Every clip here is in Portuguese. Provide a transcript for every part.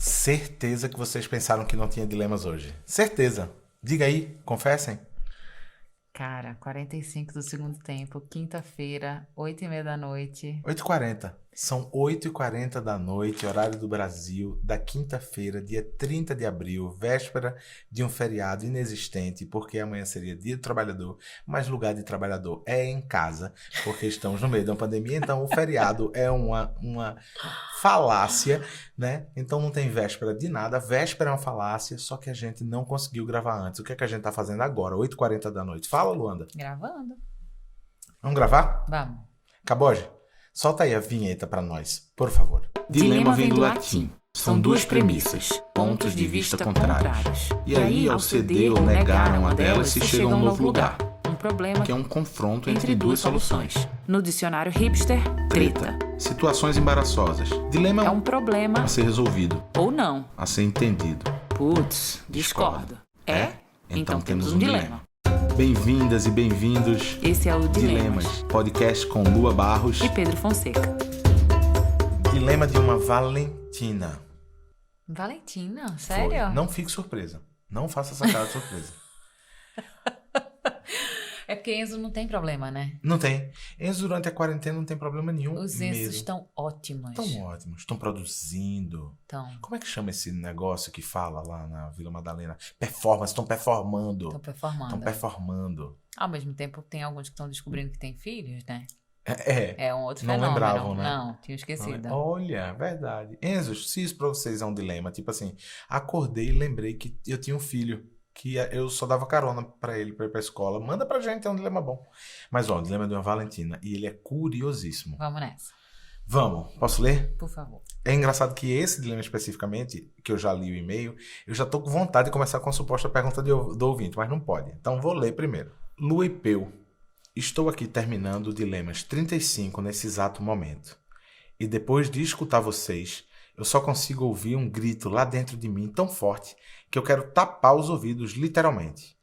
Certeza que vocês pensaram que não tinha dilemas hoje. Certeza. Diga aí, confessem. Cara, 45 do segundo tempo, quinta-feira, 8h30 da noite. 8h40. São 8h40 da noite, horário do Brasil, da quinta-feira, dia 30 de abril, véspera de um feriado inexistente, porque amanhã seria dia do trabalhador, mas lugar de trabalhador é em casa, porque estamos no meio de uma pandemia, então o feriado é uma falácia, né? Então não tem véspera de nada, véspera é uma falácia, só que a gente não conseguiu gravar antes. O que é que a gente tá fazendo agora, 8h40 da noite? Fala, Luanda. Gravando. Vamos gravar? Vamos. Caboge, solta aí a vinheta pra nós, por favor. Dilema vem do latim. São duas premissas, pontos de vista contrários. E aí, ao ceder ou negar uma delas, se chega a um novo lugar, Um problema que é um confronto entre duas soluções. No dicionário hipster, treta. Situações embaraçosas. Dilema É um problema a ser resolvido, ou não. a ser entendido. Putz, discordo. É? Então temos um dilema. Bem-vindas e bem-vindos. Esse é o Dilemas, Dilemas. podcast com Lua Barros. E Pedro Fonseca. Dilema de uma Valentina. Valentina? Foi. Sério? Não fique surpresa. Não faça essa cara de surpresa. É porque Enzo não tem problema, né? Não tem. Enzo, durante a quarentena, não tem problema nenhum. Os Enzos mesmo. estão ótimos. Estão ótimos. Estão produzindo. Então, Como é que chama esse negócio que fala lá na Vila Madalena? Performance. Estão performando. estão performando. Estão performando. Ao mesmo tempo, tem alguns que estão descobrindo que têm filhos, né? É. É um outro Não fenômeno. lembravam, né? Não, tinha esquecido. Olha, verdade. Enzo, se isso pra vocês é um dilema, tipo assim, acordei e lembrei que eu tinha um filho, que eu só dava carona pra ele pra ir pra escola. Manda pra gente, é um dilema bom. Mas ó, o dilema de uma Valentina, e ele é curiosíssimo. Vamos nessa, Vamos, posso ler? por favor. É engraçado que esse dilema especificamente, que eu já li o e-mail, eu já tô com vontade de começar com a suposta pergunta do ouvinte, mas não pode. Então vou ler primeiro. Lu e Peu. Estou aqui terminando o Dilemas 35 nesse exato momento. E depois de escutar vocês, eu só consigo ouvir um grito lá dentro de mim tão forte que eu quero tapar os ouvidos literalmente.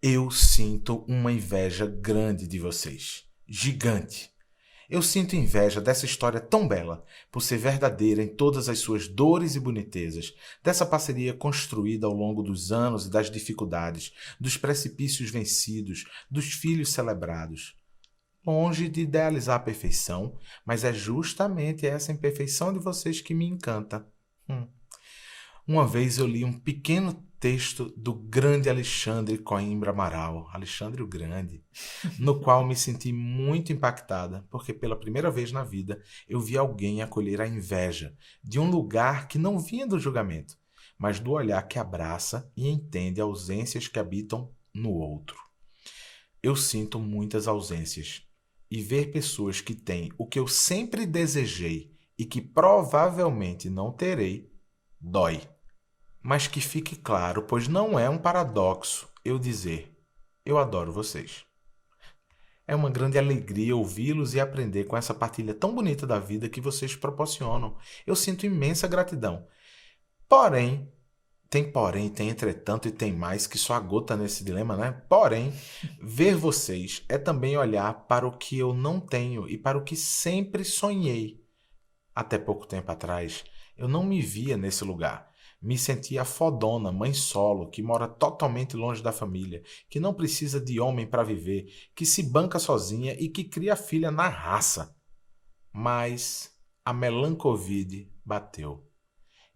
Eu sinto uma inveja grande de vocês. Gigante. Eu sinto inveja dessa história tão bela, por ser verdadeira em todas as suas dores e bonitezas, dessa parceria construída ao longo dos anos e das dificuldades, dos precipícios vencidos, dos filhos celebrados. Longe de idealizar a perfeição, mas é justamente essa imperfeição de vocês que me encanta. Uma vez eu li um pequeno texto do grande Alexandre Coimbra Amaral, Alexandre o Grande, no qual me senti muito impactada, porque pela primeira vez na vida eu vi alguém acolher a inveja de um lugar que não vinha do julgamento, mas do olhar que abraça e entende ausências que habitam no outro. Eu sinto muitas ausências, e ver pessoas que têm o que eu sempre desejei e que provavelmente não terei, dói. Mas que fique claro, pois não é um paradoxo eu dizer, eu adoro vocês. É uma grande alegria ouvi-los e aprender com essa partilha tão bonita da vida que vocês proporcionam. Eu sinto imensa gratidão. Porém, tem entretanto e tem mais que só a gota nesse dilema, né? Porém, ver vocês é também olhar para o que eu não tenho e para o que sempre sonhei. Até pouco tempo atrás, eu não me via nesse lugar. Me sentia a fodona, mãe solo, que mora totalmente longe da família, que não precisa de homem para viver, que se banca sozinha e que cria a filha na raça. Mas a melancovid bateu,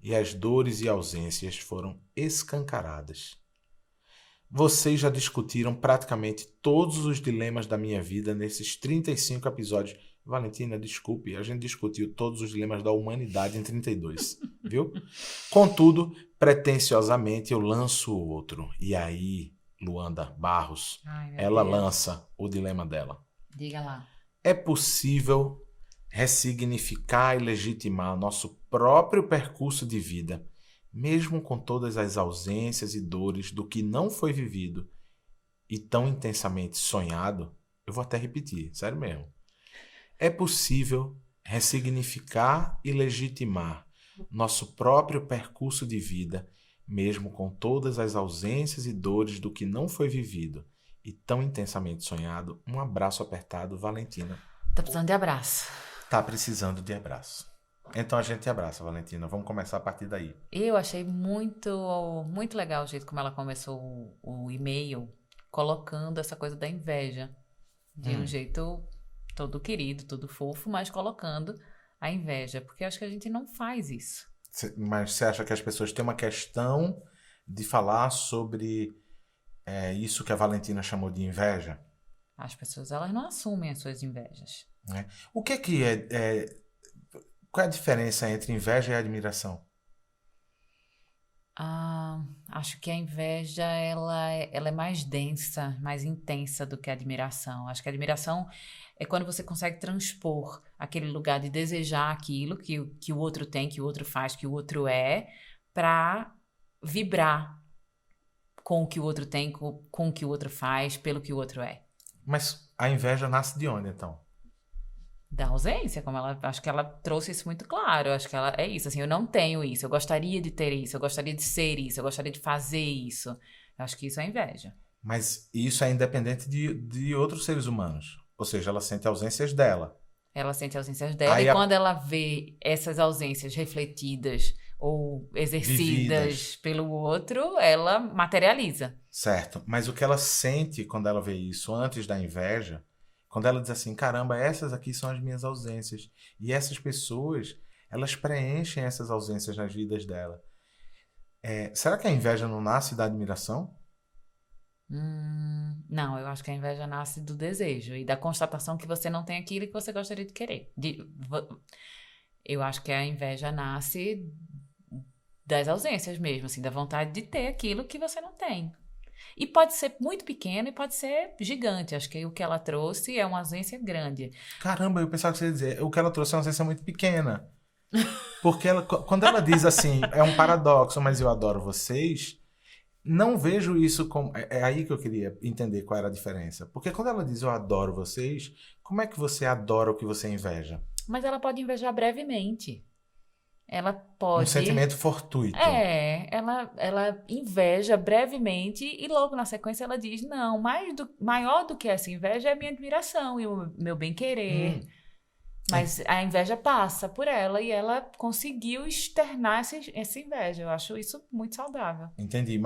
e as dores e ausências foram escancaradas. Vocês já discutiram praticamente todos os dilemas da minha vida nesses 35 episódios. Valentina, desculpe, a gente discutiu todos os dilemas da humanidade em 32, viu? Contudo, pretensiosamente eu lanço outro. E aí, Luanda Barros, Ai, meu ela Deus. lança o dilema dela. Diga lá. É possível ressignificar e legitimar nosso próprio percurso de vida, mesmo com todas as ausências e dores do que não foi vivido e tão intensamente sonhado? Eu vou até repetir, sério mesmo. É possível ressignificar e legitimar nosso próprio percurso de vida, mesmo com todas as ausências e dores do que não foi vivido e tão intensamente sonhado? Um abraço apertado, Valentina. Tá precisando de abraço. Tá precisando de abraço. Então a gente abraça, Valentina. Vamos começar a partir daí. Eu achei muito legal o jeito como ela começou o e-mail, colocando essa coisa da inveja. De um Hum. jeito todo querido, todo fofo, mas colocando a inveja. Porque eu acho que a gente não faz isso. Mas você acha que as pessoas têm uma questão de falar sobre isso que a Valentina chamou de inveja? As pessoas, elas não assumem as suas invejas. Né? O que qual é a diferença entre inveja e admiração? Acho que a inveja, ela é mais densa, mais intensa do que a admiração. Acho que a admiração é quando você consegue transpor aquele lugar de desejar aquilo que o outro tem, que o outro faz, que o outro é, para vibrar com o que o outro tem, com o que o outro faz, pelo que o outro é. Mas a inveja nasce de onde, então? Da ausência, como ela, acho que ela trouxe isso muito claro. Acho que ela é isso, assim, eu não tenho isso, eu gostaria de ter isso, eu gostaria de ser isso, eu gostaria de fazer isso. Eu acho que isso é inveja. Mas isso é independente de outros seres humanos. Ou seja, ela sente ausências dela. Ela sente ausências dela Aí e quando ela vê essas ausências refletidas ou exercidas vividas. pelo outro, ela materializa. Certo. Mas o que ela sente quando ela vê isso antes da inveja, quando ela diz assim, caramba, essas aqui são as minhas ausências. E essas pessoas, elas preenchem essas ausências nas vidas dela. Será que a inveja não nasce da admiração? Não, eu acho que a inveja nasce do desejo e da constatação que você não tem aquilo que você gostaria de querer. Eu acho que a inveja nasce das ausências mesmo, assim, da vontade de ter aquilo que você não tem. E pode ser muito pequeno e pode ser gigante. Acho que o que ela trouxe é uma ausência grande. Caramba, eu pensava que você ia dizer, o que ela trouxe é uma ausência muito pequena. Porque quando ela diz assim, é um paradoxo, mas eu adoro vocês, não vejo isso como. É aí que eu queria entender qual era a diferença. Porque quando ela diz eu adoro vocês, como é que você adora o que você inveja? Mas ela pode invejar brevemente. Ela Um pode. sentimento fortuito. Ela inveja brevemente e logo na sequência ela diz: não, maior do que essa inveja é a minha admiração e o meu bem-querer. Hum, Mas a inveja passa por ela e ela conseguiu externar essa inveja. Eu acho isso muito saudável. entendi.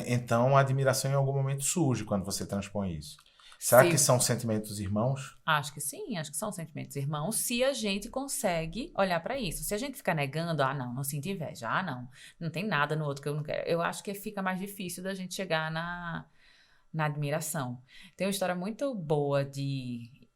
Então a admiração em algum momento surge quando você transpõe isso. Será que Se são sentimentos irmãos? Acho que sim, acho que são sentimentos irmãos, se a gente consegue olhar para isso. Se a gente ficar negando, não sinto inveja, não tem nada no outro que eu não quero. Eu acho que fica mais difícil da gente chegar na admiração. Tem uma história muito boa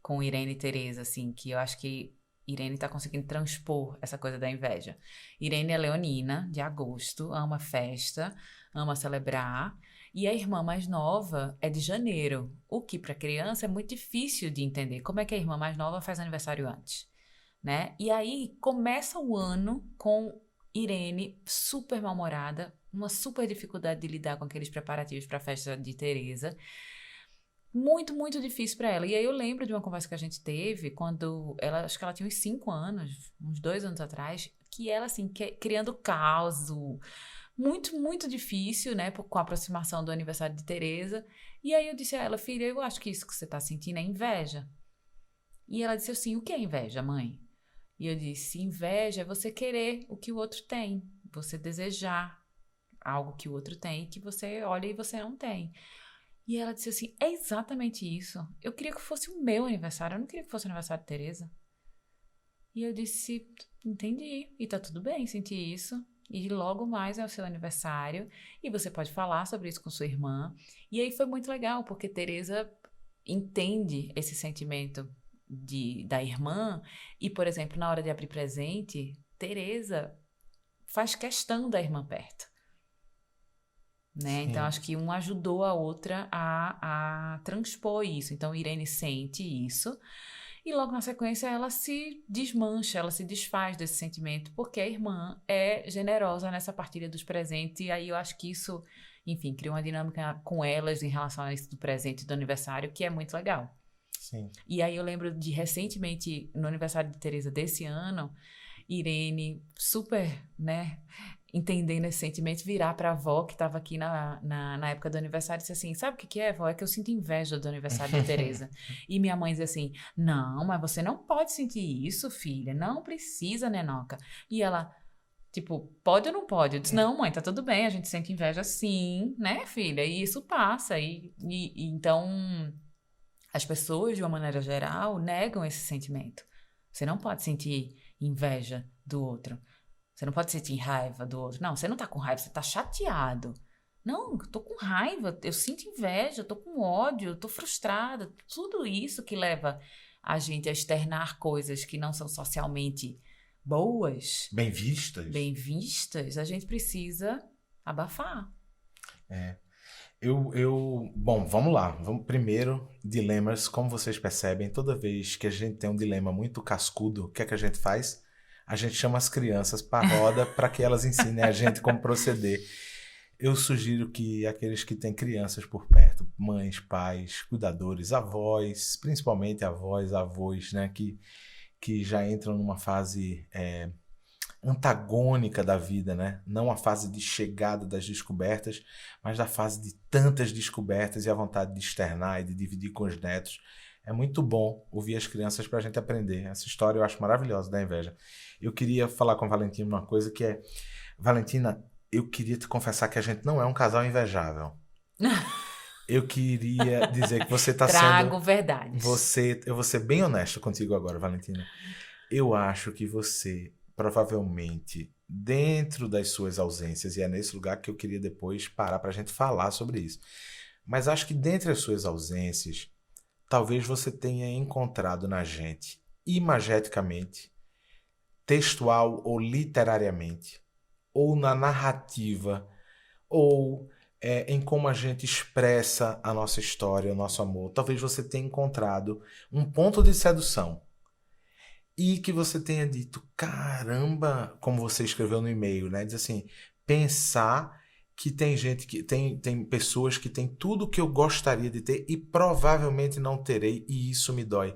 com Irene e Teresa, assim, que eu acho que Irene está conseguindo transpor essa coisa da inveja. Irene é leonina, de agosto, ama festa, ama celebrar. E a irmã mais nova é de janeiro, o que para criança é muito difícil de entender. Como é que a irmã mais nova faz aniversário antes, né? E aí começa o ano com Irene super mal-humorada, uma super dificuldade de lidar com aqueles preparativos para a festa de Teresa. Muito, muito difícil para ela. E aí eu lembro de uma conversa que a gente teve quando acho que ela tinha uns 5 anos, uns 2 anos atrás, que ela assim, criando caos, muito, muito difícil, né, com a aproximação do aniversário de Teresa. E aí eu disse a ela, filha, eu acho que isso que você tá sentindo é inveja. E ela disse assim, o que é inveja, mãe? E eu disse, inveja é você querer o que o outro tem, você desejar algo que o outro tem, que você olha e você não tem. E ela disse assim, é exatamente isso. Eu queria que fosse o meu aniversário, eu não queria que fosse o aniversário de Teresa. E eu disse, entendi, e tá tudo bem sentir isso. E logo mais é o seu aniversário e você pode falar sobre isso com sua irmã. E aí foi muito legal, porque Teresa entende esse sentimento da irmã e, por exemplo, na hora de abrir presente, Teresa faz questão da irmã perto. Né? Então, Sim. acho que um ajudou a outra a transpor isso. Então, Irene sente isso. E logo na sequência ela se desmancha, ela se desfaz desse sentimento, porque a irmã é generosa nessa partilha dos presentes, e aí eu acho que isso, enfim, cria uma dinâmica com elas em relação a isso do presente e do aniversário, que é muito legal. Sim. E aí eu lembro de recentemente, no aniversário de Teresa desse ano, Irene super, né, entendendo esse sentimento, virar pra avó que tava aqui na época do aniversário e disse assim, sabe o que que é, vó? É que eu sinto inveja do aniversário de Tereza. E minha mãe diz assim, não, mas você não pode sentir isso, filha. Não precisa, Nenoca. E ela... Tipo, pode ou não pode? Eu disse, não, mãe, tá tudo bem, a gente sente inveja sim, né, filha? E isso passa. Então, as pessoas, de uma maneira geral, negam esse sentimento. Você não pode sentir inveja do outro. Você não pode sentir raiva do outro. Não, você não tá com raiva, você tá chateado. Não, eu tô com raiva, eu sinto inveja, eu tô com ódio, eu tô frustrada. Tudo isso que leva a gente a externar coisas que não são socialmente boas, Bem vistas. bem vistas, a gente precisa abafar. Bom, vamos lá. Primeiro, dilemas. Como vocês percebem, toda vez que a gente tem um dilema muito cascudo, o que é que a gente faz? A gente chama as crianças para a roda para que elas ensinem a gente como proceder. Eu sugiro que aqueles que têm crianças por perto, mães, pais, cuidadores, avós, principalmente avós, avós, né, que já entram numa fase antagônica da vida, né? Não a fase de chegada das descobertas, mas da fase de tantas descobertas e a vontade de externar e de dividir com os netos. É muito bom ouvir as crianças para a gente aprender. Essa história eu acho maravilhosa da inveja. Eu queria falar com a Valentina uma coisa que é... Valentina, eu queria te confessar que a gente não é um casal invejável. Eu queria dizer que você está sendo... Trago verdades. Eu vou ser bem honesto contigo agora, Valentina. Eu acho que você, provavelmente, dentro das suas ausências, e é nesse lugar que eu queria depois parar para a gente falar sobre isso, mas acho que dentre as suas ausências, talvez você tenha encontrado na gente, imageticamente, textual ou literariamente, ou na narrativa, ou em como a gente expressa a nossa história, o nosso amor. Talvez você tenha encontrado um ponto de sedução e que você tenha dito, caramba, como você escreveu no e-mail, né? Diz assim, pensar que tem gente que tem pessoas que têm tudo que eu gostaria de ter e provavelmente não terei, e isso me dói.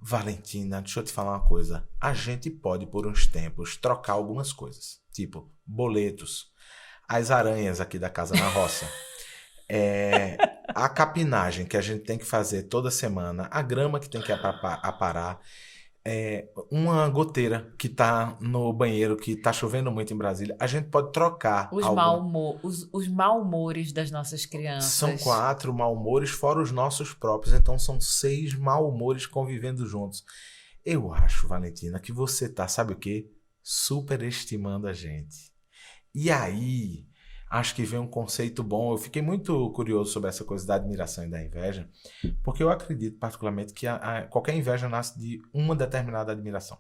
Valentina, deixa eu te falar uma coisa. A gente pode, por uns tempos, trocar algumas coisas. Tipo, boletos, as aranhas aqui da casa na roça, a capinagem que a gente tem que fazer toda semana, a grama que tem que aparar, uma goteira que tá no banheiro, que tá chovendo muito em Brasília. A gente pode trocar Os mal-humores das nossas crianças. São 4 mal-humores, fora os nossos próprios. Então são 6 mal-humores convivendo juntos. Eu acho, Valentina, que você tá, sabe o quê? Superestimando a gente. E aí, acho que vem um conceito bom. Eu fiquei muito curioso sobre essa coisa da admiração e da inveja, porque eu acredito particularmente que qualquer inveja nasce de uma determinada admiração.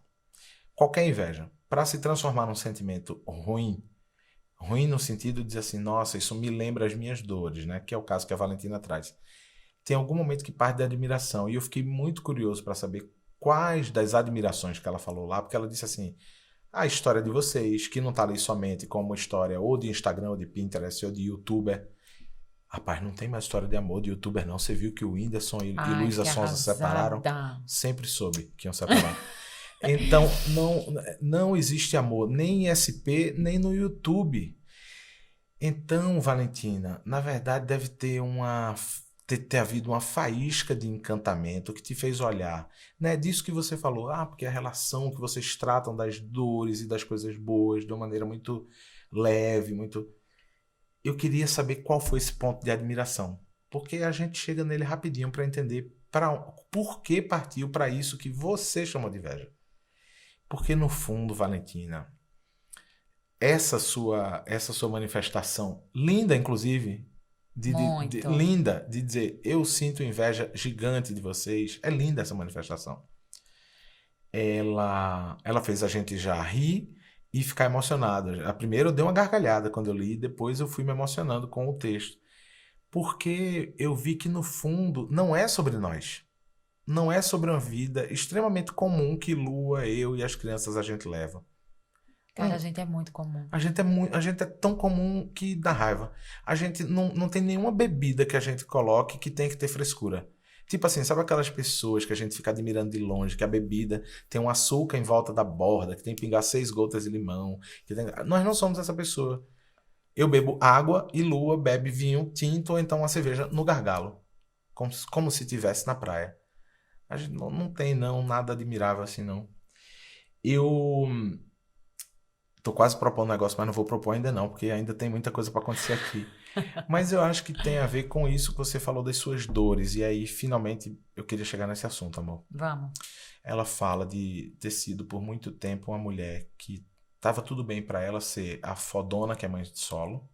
Qualquer inveja, para se transformar num sentimento ruim no sentido de dizer assim, nossa, isso me lembra as minhas dores, né? Que é o caso que a Valentina traz. Tem algum momento que parte da admiração, e eu fiquei muito curioso para saber quais das admirações que ela falou lá, porque ela disse assim, a história de vocês, que não está ali somente como história ou de Instagram, ou de Pinterest, ou de YouTuber. Rapaz, não tem mais história de amor de YouTuber, não. Você viu que o Whindersson e Luísa Sonza separaram? Sempre soube que iam separar. Então, não existe amor nem em SP, nem no YouTube. Então, Valentina, na verdade deve ter havido uma faísca de encantamento que te fez olhar, né? Disso que você falou, porque a relação que vocês tratam das dores e das coisas boas de uma maneira muito leve, muito... Eu queria saber qual foi esse ponto de admiração, porque a gente chega nele rapidinho para entender por que partiu para isso que você chamou de inveja. Porque no fundo, Valentina, essa sua manifestação, linda inclusive, linda, de dizer, eu sinto inveja gigante de vocês. É linda essa manifestação. Ela fez a gente já rir e ficar emocionado. A primeira eu dei uma gargalhada quando eu li, depois eu fui me emocionando com o texto. Porque eu vi que no fundo não é sobre nós. Não é sobre uma vida extremamente comum que Lua, eu e as crianças a gente leva. Cara, a gente é muito comum. A gente é tão comum que dá raiva. A gente não tem nenhuma bebida que a gente coloque que tem que ter frescura. Tipo assim, sabe aquelas pessoas que a gente fica admirando de longe, que a bebida tem um açúcar em volta da borda, que tem que pingar 6 gotas de limão. Nós não somos essa pessoa. Eu bebo água e Lua bebe vinho tinto ou então uma cerveja no gargalo. Como se tivesse na praia. A gente não tem, não, nada admirável assim, não. Eu tô quase propondo um negócio, mas não vou propor ainda não, porque ainda tem muita coisa para acontecer aqui. Mas eu acho que tem a ver com isso que você falou das suas dores. E aí, finalmente, eu queria chegar nesse assunto, amor. Vamos. Ela fala de ter sido por muito tempo uma mulher que tava tudo bem para ela ser a fodona que é mãe de solo,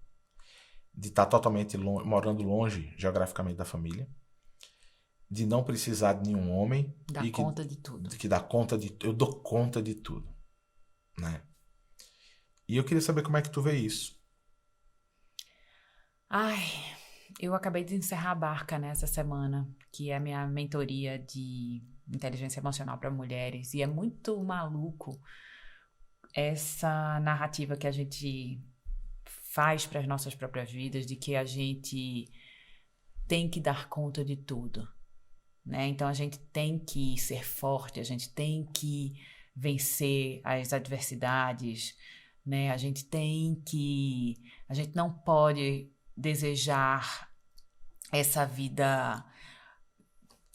de estar totalmente morando longe geograficamente da família, de não precisar de nenhum homem Dá e conta de tudo. que dá conta de eu dou conta de tudo, né? E eu queria saber como é que tu vê isso. Ai, eu acabei de encerrar a Barca nessa semana, que é a minha mentoria de inteligência emocional para mulheres. E é muito maluco essa narrativa que a gente faz para as nossas próprias vidas, de que a gente tem que dar conta de tudo, né? Então a gente tem que ser forte, a gente tem que vencer as adversidades, né? A gente não pode desejar essa vida,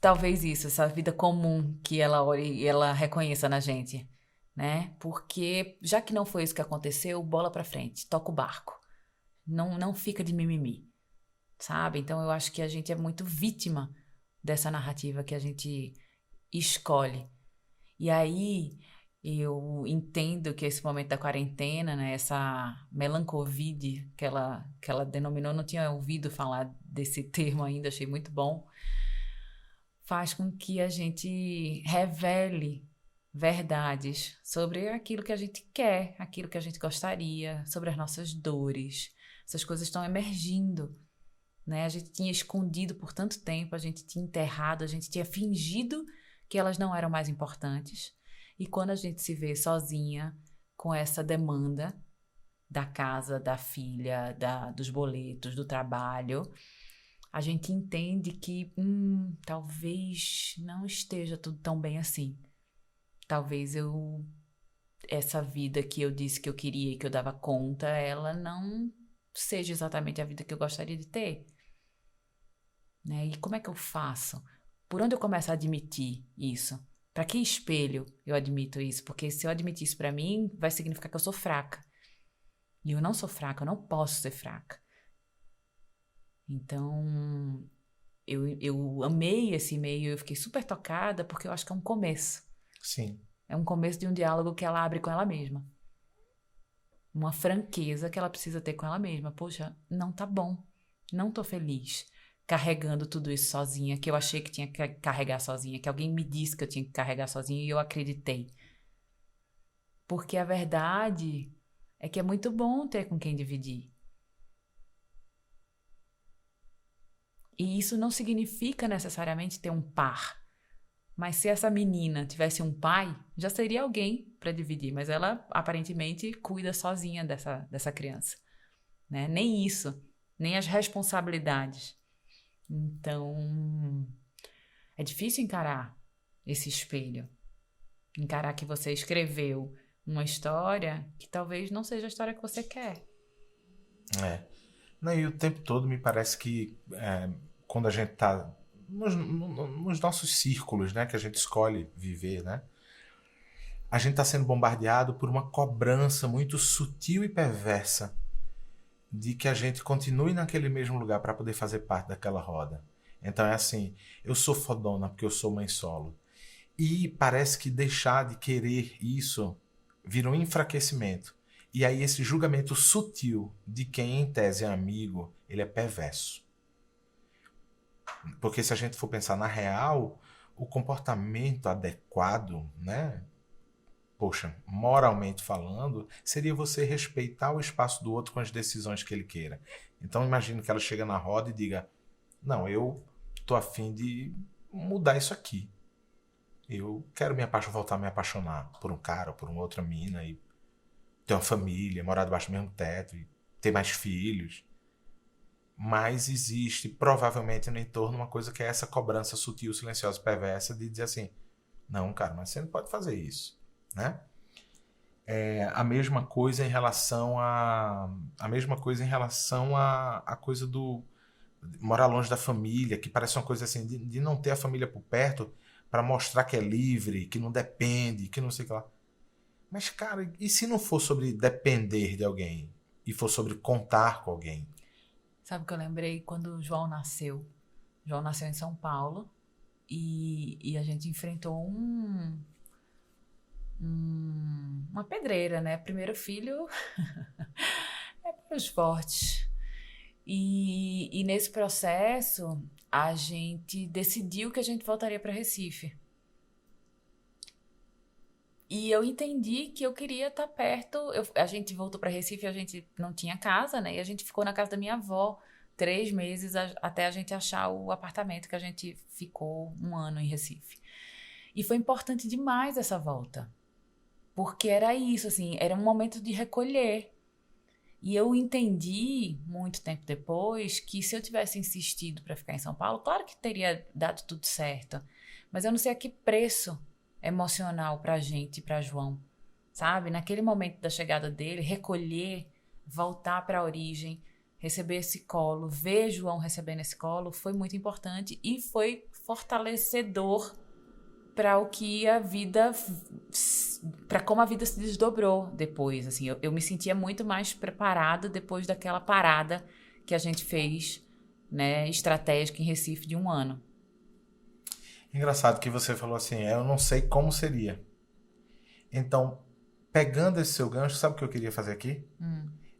talvez isso, essa vida comum que ela olhe e ela reconheça na gente, né? Porque já que não foi isso que aconteceu, bola pra frente, toca o barco. Não fica de mimimi, sabe? Então eu acho que a gente é muito vítima dessa narrativa que a gente escolhe. E aí eu entendo que esse momento da quarentena, né, essa melancovid que ela denominou, não tinha ouvido falar desse termo ainda, achei muito bom, faz com que a gente revele verdades sobre aquilo que a gente quer, aquilo que a gente gostaria, sobre as nossas dores. Essas coisas estão emergindo, né? A gente tinha escondido por tanto tempo, a gente tinha enterrado, a gente tinha fingido que elas não eram mais importantes. E quando a gente se vê sozinha com essa demanda da casa, da filha, dos boletos, do trabalho, a gente entende que talvez não esteja tudo tão bem assim. Talvez essa vida que eu disse que eu queria e que eu dava conta, ela não seja exatamente a vida que eu gostaria de ter. Né? E como é que eu faço? Por onde eu começo a admitir isso? Para que espelho eu admito isso? Porque se eu admitir isso para mim, vai significar que eu sou fraca. E eu não sou fraca, eu não posso ser fraca. Então, eu amei esse e-mail, eu fiquei super tocada, porque eu acho que é um começo. Sim. É um começo de um diálogo que ela abre com ela mesma. Uma franqueza que ela precisa ter com ela mesma. Poxa, não tá bom. Não tô feliz carregando tudo isso sozinha, que eu achei que tinha que carregar sozinha, que alguém me disse que eu tinha que carregar sozinha e eu acreditei. Porque a verdade é que é muito bom ter com quem dividir. E isso não significa necessariamente ter um par. Mas se essa menina tivesse um pai, já seria alguém para dividir. Mas ela aparentemente cuida sozinha dessa criança. Né? Nem isso, nem as responsabilidades. Então, é difícil encarar esse espelho. Encarar que você escreveu uma história que talvez não seja a história que você quer. É. Não, e o tempo todo me parece que quando a gente tá nos nossos círculos, né, que a gente escolhe viver, né, a gente tá sendo bombardeado por uma cobrança muito sutil e perversa de que a gente continue naquele mesmo lugar para poder fazer parte daquela roda. Então é assim, eu sou fodona porque eu sou mãe solo. E parece que deixar de querer isso vira um enfraquecimento. E aí esse julgamento sutil de quem em tese é amigo, ele é perverso. Porque se a gente for pensar na real, o comportamento adequado, né? Poxa, moralmente falando, seria você respeitar o espaço do outro com as decisões que ele queira. Então imagino que ela chega na roda e diga, não, eu tô a fim de mudar isso aqui. Eu quero voltar a me apaixonar por um cara ou por uma outra mina e ter uma família, morar debaixo do mesmo teto e ter mais filhos. mas existe provavelmente no entorno uma coisa que é essa cobrança sutil, silenciosa, perversa de dizer assim, não, cara, mas você não pode fazer isso, né? A mesma coisa em relação a coisa do morar longe da família, que parece uma coisa assim, de não ter a família por perto para mostrar que é livre, que não depende, que não sei o que lá. Mas, cara, e se não for sobre depender de alguém? E for sobre contar com alguém? Sabe o que eu lembrei quando o João nasceu? O João nasceu em São Paulo e a gente enfrentou uma pedreira, né? Primeiro filho é para os fortes. E nesse processo, a gente decidiu que a gente voltaria para Recife. E eu entendi que eu queria estar perto. A gente voltou para Recife, a gente não tinha casa, né? E a gente ficou na casa da minha avó 3 meses até a gente achar o apartamento, que a gente ficou 1 ano em Recife. E foi importante demais essa volta. Porque era isso, assim, era um momento de recolher. E eu entendi, muito tempo depois, que se eu tivesse insistido para ficar em São Paulo, claro que teria dado tudo certo. Mas eu não sei a que preço emocional pra gente, pra João, sabe? Naquele momento da chegada dele, recolher, voltar pra origem, receber esse colo, ver João recebendo esse colo, foi muito importante e foi fortalecedor para o que a vida, para como a vida se desdobrou depois, assim, eu me sentia muito mais preparada depois daquela parada que a gente fez, né, estratégica em Recife de 1 ano. Engraçado que você falou assim, eu não sei como seria. Então, pegando esse seu gancho, sabe o que eu queria fazer aqui?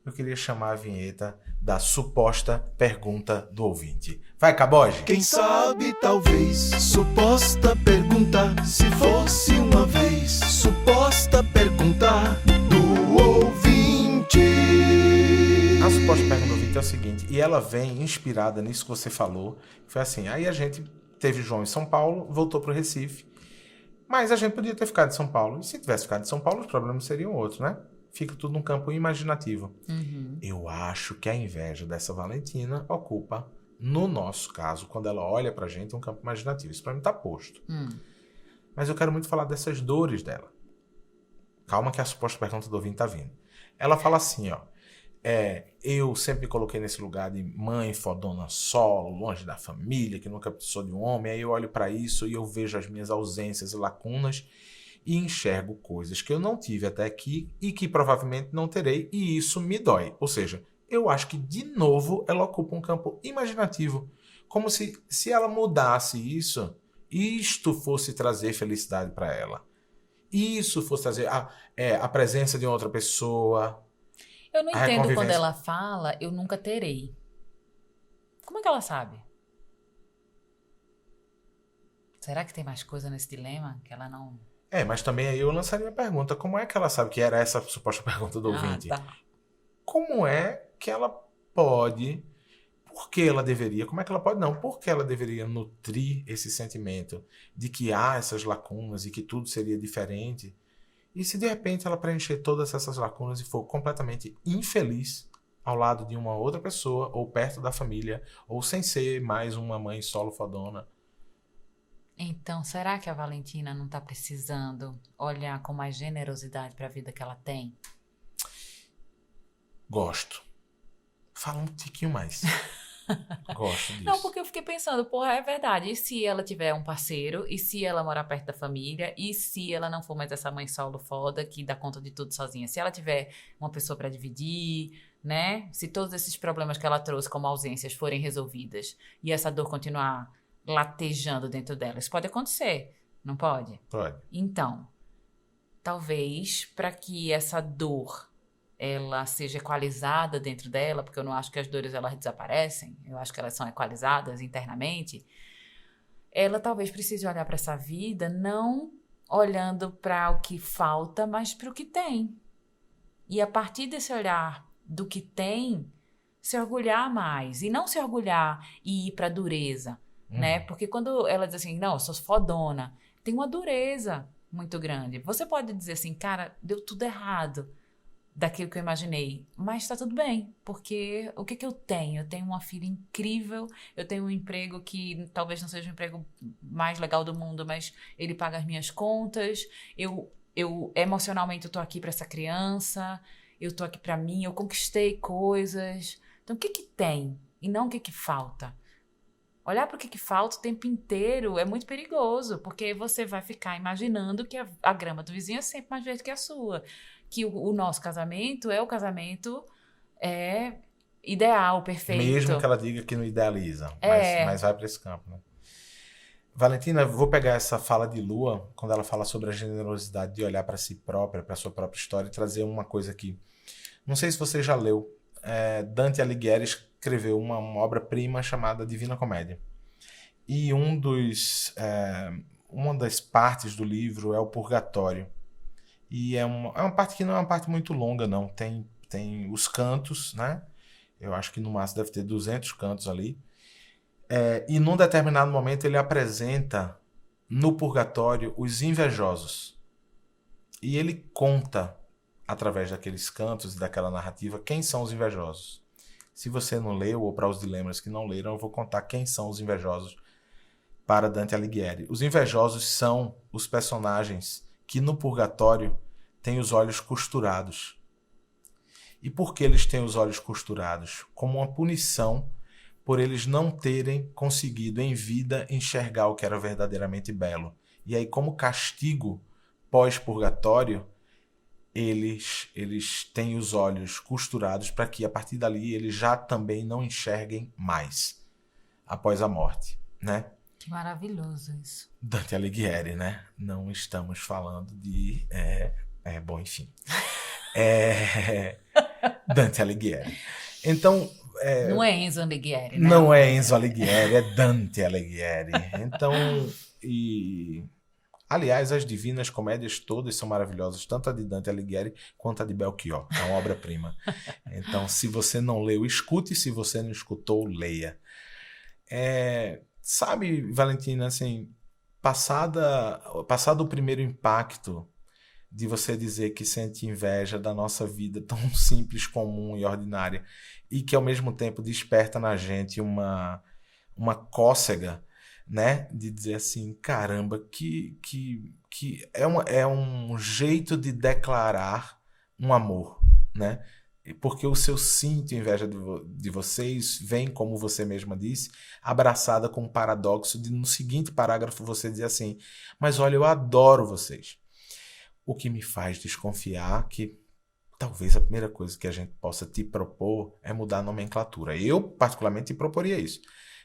Eu queria chamar a vinheta da suposta pergunta do ouvinte. Vai, Caboge! Quem sabe, talvez, suposta pergunta, se fosse uma vez, suposta pergunta do ouvinte. A suposta pergunta do ouvinte é o seguinte, e ela vem inspirada nisso que você falou, foi assim, aí a gente teve João em São Paulo, voltou para o Recife, mas a gente podia ter ficado em São Paulo, e se tivesse ficado em São Paulo, os problemas seriam outros, né? Fica tudo num campo imaginativo. Eu acho que a inveja dessa Valentina ocupa, no nosso caso, quando ela olha pra gente, um campo imaginativo. Isso pra mim tá posto. Mas eu quero muito falar dessas dores dela. Calma que a suposta pergunta do ouvinte tá vindo. Ela fala assim, ó. Eu sempre me coloquei nesse lugar de mãe fodona solo, longe da família, que nunca precisou de um homem. Aí eu olho pra isso e eu vejo as minhas ausências e lacunas e enxergo coisas que eu não tive até aqui e que provavelmente não terei, e isso me dói. Ou seja, eu acho que, de novo, ela ocupa um campo imaginativo. Como se ela mudasse isso, isto fosse trazer felicidade para ela. Isso fosse trazer a presença de outra pessoa. Eu não entendo quando ela fala, eu nunca terei. Como é que ela sabe? Será que tem mais coisa nesse dilema que ela não... Mas também aí eu lançaria a pergunta, como é que ela sabe que era essa suposta pergunta do ouvinte? Tá. Como é que ela pode, por que ela deveria, como é que ela pode não, por que ela deveria nutrir esse sentimento de que há essas lacunas e que tudo seria diferente? E se de repente ela preencher todas essas lacunas e for completamente infeliz ao lado de uma outra pessoa, ou perto da família, ou sem ser mais uma mãe solo fodona? Então, será que a Valentina não tá precisando olhar com mais generosidade para a vida que ela tem? Gosto. Fala um tiquinho mais. Gosto disso. Não, porque eu fiquei pensando, porra, é verdade. E se ela tiver um parceiro? E se ela morar perto da família? E se ela não for mais essa mãe solo foda que dá conta de tudo sozinha? Se ela tiver uma pessoa para dividir, né? Se todos esses problemas que ela trouxe como ausências forem resolvidas e essa dor continuar latejando dentro dela. Isso pode acontecer, não pode? Pode. Então, talvez para que essa dor ela seja equalizada dentro dela, porque eu não acho que as dores elas desaparecem, eu acho que elas são equalizadas internamente, ela talvez precise olhar para essa vida não olhando para o que falta, mas para o que tem. E a partir desse olhar do que tem, se orgulhar mais. E não se orgulhar e ir para a dureza. Né? Porque quando ela diz assim, não, eu sou fodona, tem uma dureza muito grande. Você pode dizer assim, cara, deu tudo errado, daquilo que eu imaginei. Mas tá tudo bem, porque o que eu tenho? Eu tenho uma filha incrível, eu tenho um emprego que talvez não seja o emprego mais legal do mundo, mas ele paga as minhas contas, eu emocionalmente eu tô aqui pra essa criança, eu tô aqui pra mim, eu conquistei coisas. Então o que tem? E não o que falta. Olhar para o que falta o tempo inteiro é muito perigoso, porque você vai ficar imaginando que a grama do vizinho é sempre mais verde que a sua. Que o nosso casamento é o casamento ideal, perfeito. Mesmo que ela diga que não idealiza, É. mas vai para esse campo, né? Valentina, vou pegar essa fala de Lua, quando ela fala sobre a generosidade de olhar para si própria, para sua própria história, e trazer uma coisa aqui. Não sei se você já leu, Dante Alighieri escreveu uma obra-prima chamada Divina Comédia. E uma das partes do livro é o Purgatório. E é uma parte que não é uma parte muito longa, não. Tem os cantos, né? Eu acho que no máximo deve ter 200 cantos ali. E num determinado momento ele apresenta no Purgatório os invejosos. E ele conta, através daqueles cantos e daquela narrativa, quem são os invejosos. Se você não leu, ou para os dilemas que não leram, eu vou contar quem são os invejosos para Dante Alighieri. Os invejosos são os personagens que no Purgatório têm os olhos costurados. E por que eles têm os olhos costurados? Como uma punição por eles não terem conseguido em vida enxergar o que era verdadeiramente belo. E aí, como castigo pós-purgatório, eles têm os olhos costurados para que a partir dali eles já também não enxerguem mais após a morte, né? Que maravilhoso isso. Dante Alighieri, né? Não estamos falando de... bom, enfim. Dante Alighieri. Então... não é Enzo Alighieri, né? Não é Enzo Alighieri, é Dante Alighieri. Então, aliás, as Divinas Comédias todas são maravilhosas, tanto a de Dante Alighieri quanto a de Belchior. É uma obra-prima. Então, se você não leu, escute. Se você não escutou, leia. Sabe, Valentina, assim, passado o primeiro impacto de você dizer que sente inveja da nossa vida tão simples, comum e ordinária, e que ao mesmo tempo desperta na gente uma cócega, né? De dizer assim, caramba, que é um jeito de declarar um amor, né? Porque o seu sinto inveja de vocês vem, como você mesma disse, abraçada com o paradoxo de no seguinte parágrafo você dizer assim, mas olha, eu adoro vocês. O que me faz desconfiar que talvez a primeira coisa que a gente possa te propor é mudar a nomenclatura. Eu, particularmente, te proporia isso.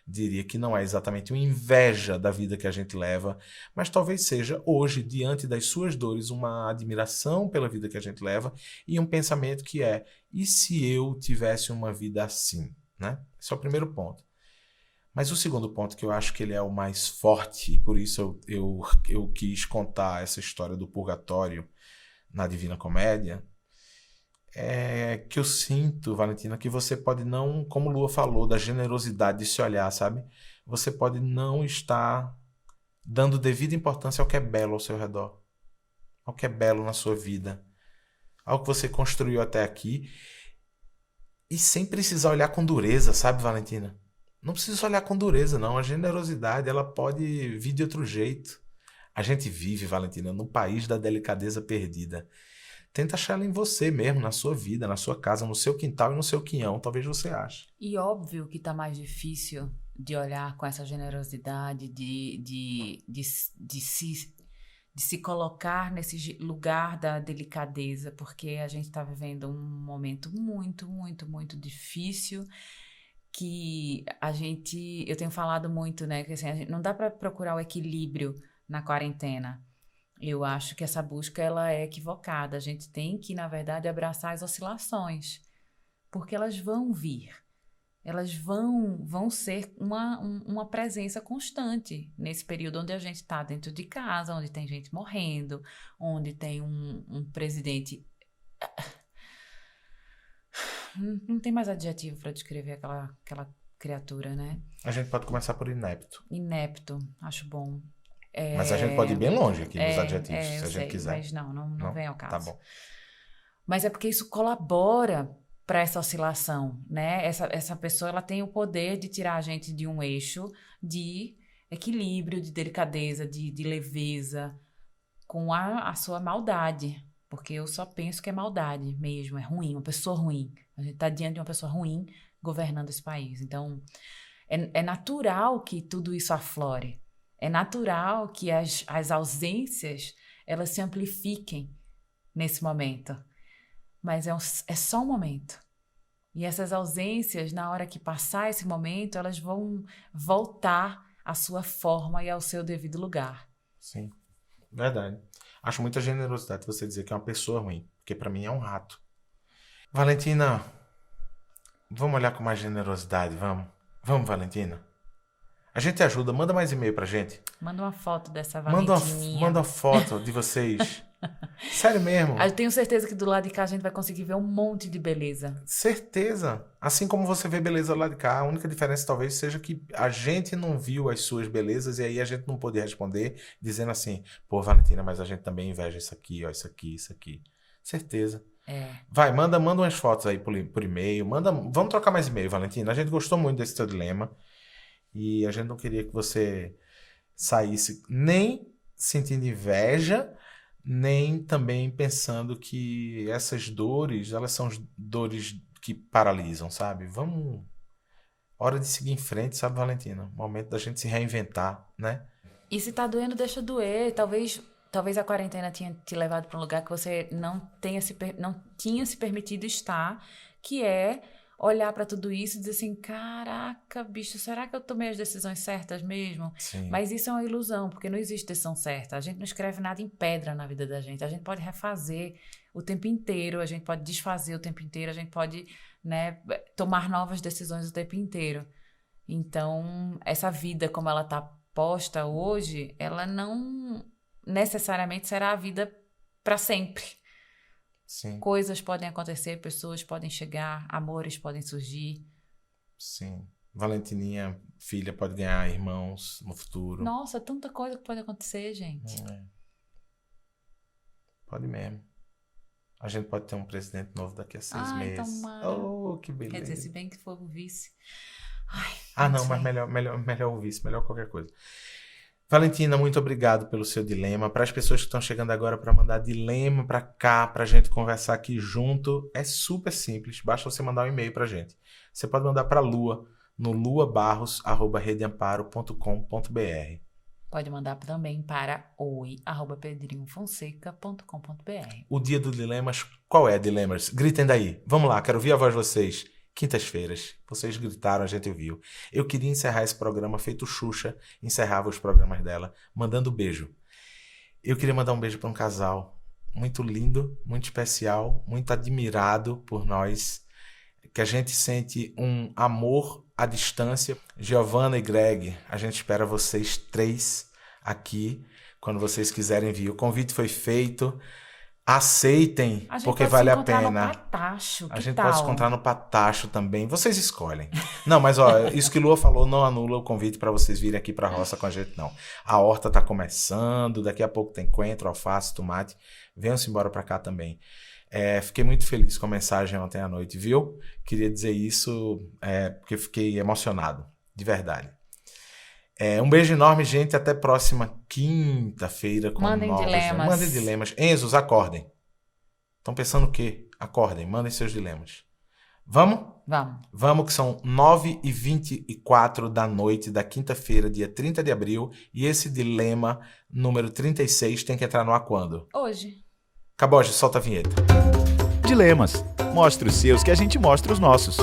Diria que não é exatamente uma inveja da vida que a gente leva, mas talvez seja hoje, diante das suas dores, uma admiração pela vida que a gente leva e um pensamento que e se eu tivesse uma vida assim? Né? Esse é o primeiro ponto. Mas o segundo ponto, que eu acho que ele é o mais forte, e por isso eu quis contar essa história do purgatório na Divina Comédia, é que eu sinto, Valentina, que você pode não, como Lua falou, da generosidade de se olhar, sabe? Você pode não estar dando devida importância ao que é belo ao seu redor, ao que é belo na sua vida, ao que você construiu até aqui, e sem precisar olhar com dureza, sabe, Valentina? Não precisa olhar com dureza, não. A generosidade, ela pode vir de outro jeito. A gente vive, Valentina, num país da delicadeza perdida. Tenta achar ela em você mesmo, na sua vida, na sua casa, no seu quintal e no seu quinhão. Talvez você ache. E óbvio que tá mais difícil de olhar com essa generosidade, de se colocar nesse lugar da delicadeza, porque a gente tá vivendo um momento muito, muito, muito difícil, que eu tenho falado muito, né, que assim, não dá para procurar o equilíbrio na quarentena. Eu acho que essa busca, ela é equivocada. A gente tem que, na verdade, abraçar as oscilações, porque elas vão vir. Elas vão ser uma presença constante nesse período onde a gente está dentro de casa, onde tem gente morrendo, onde tem um presidente... Não tem mais adjetivo para descrever aquela criatura, né? A gente pode começar por inepto. Inepto, acho bom. Mas a gente pode ir bem longe aqui nos adjetivos, se a gente quiser. Mas não vem ao caso. Tá bom. Mas é porque isso colabora para essa oscilação, né? Essa pessoa, ela tem o poder de tirar a gente de um eixo de equilíbrio, de delicadeza, de leveza, com a sua maldade. Porque eu só penso que é maldade mesmo, é ruim, uma pessoa ruim. A gente está diante de uma pessoa ruim governando esse país. Então, é natural que tudo isso aflore. É natural que as ausências, elas se amplifiquem nesse momento. Mas é só um momento. E essas ausências, na hora que passar esse momento, elas vão voltar à sua forma e ao seu devido lugar. Sim, verdade. Acho muita generosidade você dizer que é uma pessoa ruim, porque pra mim é um rato. Valentina, vamos olhar com mais generosidade, vamos? Vamos, Valentina? A gente ajuda, manda mais e-mail pra gente. Manda uma foto dessa Valentininha. Manda uma foto de vocês. Sério mesmo. Eu tenho certeza que do lado de cá a gente vai conseguir ver um monte de beleza. Certeza. Assim como você vê beleza lá de cá, a única diferença talvez seja que a gente não viu as suas belezas e aí a gente não pôde responder dizendo assim, pô, Valentina, mas a gente também inveja isso aqui, ó, isso aqui, isso aqui. Certeza. Vai, manda umas fotos aí por e-mail, vamos trocar mais e-mail, Valentina. A gente gostou muito desse teu dilema e a gente não queria que você saísse nem sentindo inveja, nem também pensando que essas dores, elas são dores que paralisam, sabe? Hora de seguir em frente, sabe, Valentina? Momento da gente se reinventar, né? E se tá doendo, deixa doer. Talvez a quarentena tinha te levado para um lugar que você não tinha se permitido estar, que é olhar para tudo isso e dizer assim, caraca, bicho, será que eu tomei as decisões certas mesmo? Sim. Mas isso é uma ilusão, porque não existe decisão certa. A gente não escreve nada em pedra na vida da gente. A gente pode refazer o tempo inteiro, a gente pode desfazer o tempo inteiro, a gente pode, né, tomar novas decisões o tempo inteiro. Então, essa vida como ela está posta hoje, ela não necessariamente será a vida para sempre. Sim. Coisas podem acontecer, pessoas podem chegar, amores podem surgir. Sim. Valentininha, filha, pode ganhar irmãos no futuro. Nossa, tanta coisa que pode acontecer, gente. Pode mesmo. A gente pode ter um presidente novo daqui a 6 meses. Tomara. Oh, que beleza. Quer dizer, se bem que for um vice. Não, mas melhor o vice, melhor qualquer coisa. Valentina, muito obrigado pelo seu dilema. Para as pessoas que estão chegando agora para mandar dilema para cá, para a gente conversar aqui junto, é super simples. Basta você mandar um e-mail para a gente. Você pode mandar para a Lua, no luabarros@redeamparo.com.br. Pode mandar também para oi@pedrinhofonseca.com.br. O dia do Dilemas, qual é, Dilemas? Gritem daí. Vamos lá, quero ouvir a voz de vocês. Quintas-feiras, vocês gritaram, a gente ouviu. Eu queria encerrar esse programa feito Xuxa, encerrava os programas dela, mandando beijo. Eu queria mandar um beijo para um casal muito lindo, muito especial, muito admirado por nós, que a gente sente um amor à distância. Giovana e Greg, a gente espera vocês 3 aqui, quando vocês quiserem vir. O convite foi feito. Aceitem, porque vale a pena. A gente pode se encontrar no Patacho também. Vocês escolhem. Não, mas ó, isso que Lua falou não anula o convite para vocês virem aqui para a roça com a gente, não. A horta tá começando, daqui a pouco tem coentro, alface, tomate. Venham-se embora para cá também. Fiquei muito feliz com a mensagem ontem à noite, viu? Queria dizer isso porque fiquei emocionado, de verdade. Um beijo enorme, gente. Até próxima quinta-feira com Mandem dilemas. Mandem dilemas. Enzos, acordem. Estão pensando o quê? Acordem, mandem seus dilemas. Vamos? Vamos. Vamos, que são 9h24 da noite da quinta-feira, dia 30 de abril. E esse dilema número 36 tem que entrar no ar quando? Hoje. Caboge, solta a vinheta. Dilemas. Mostre os seus que a gente mostra os nossos.